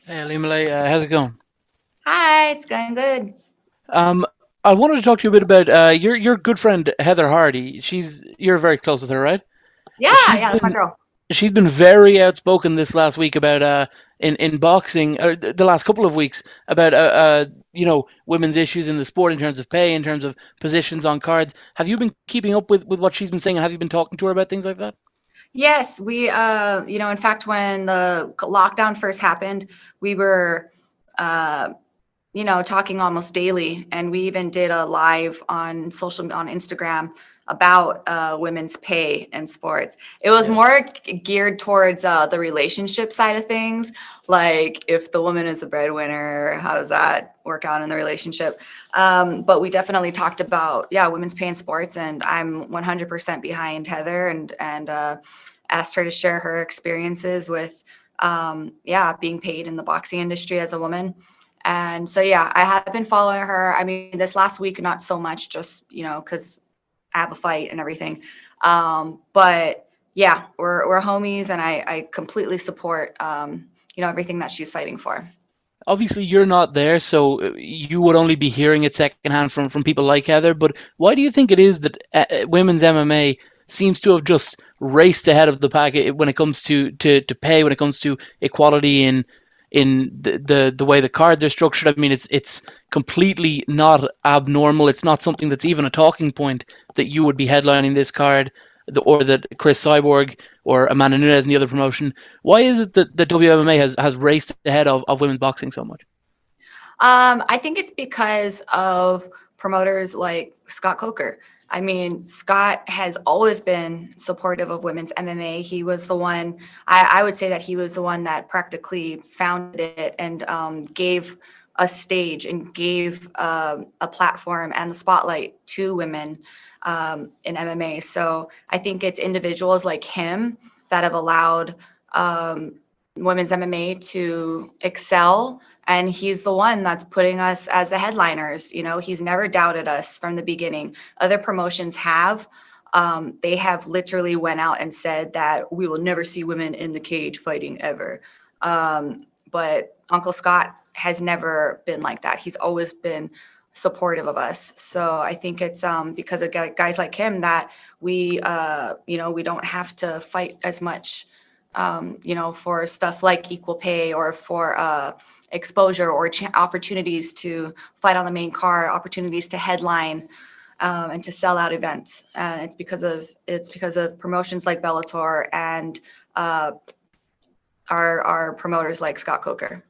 Hey, Ilima-Lei, how's it going? Hi, it's going good. Um, I wanted to talk to you a bit about your good friend Heather Hardy. You're very close with her, right? Yeah, She's yeah, that's my been girl. she's been very outspoken this last week about in boxing, or the last couple of weeks, about women's issues in the sport in terms of pay, in terms of positions on cards. Have you been keeping up with what she's been saying? Have you been talking to her about things like that? Yes, in fact, when the lockdown first happened, we were, uh, talking almost daily, and we even did a live on Instagram about women's pay in sports. It was Yeah. more geared towards the relationship side of things, like if the woman is the breadwinner, how does that work out in the relationship? But we definitely talked about women's pay in sports, and I'm 100% behind Heather, and asked her to share her experiences with being paid in the boxing industry as a woman. And so, yeah, I have been following her. I mean, this last week, not so much, just, because I have a fight and everything. But yeah, we're homies, and I completely support, everything that she's fighting for. Obviously, you're not there, so you would only be hearing it secondhand from people like Heather. But why do you think it is that women's MMA seems to have just raced ahead of the pack when it comes to pay, when it comes to equality in the way the cards are structured? I mean, it's completely not abnormal. It's not something that's even a talking point that you would be headlining this card, or that Chris Cyborg or Amanda Nunes in the other promotion. Why is it that the WMMA has raced ahead of women's boxing so much? I think it's because of promoters like Scott Coker. I mean, Scott has always been supportive of women's MMA. He was the one, I would say that he was the one that practically founded it and gave a stage and gave a platform and the spotlight to women in MMA. So I think it's individuals like him that have allowed um, women's MMA to excel, and he's the one that's putting us as the headliners. He's never doubted us from the beginning. Other promotions have. They have literally went out and said that we will never see women in the cage fighting ever. But Uncle Scott has never been like that. He's always been supportive of us. So I think it's because of guys like him that we don't have to fight as much, for stuff like equal pay, or for exposure, or opportunities to fight on the main card, opportunities to headline, and to sell out events. And it's because of promotions like Bellator and uh, our promoters like Scott Coker.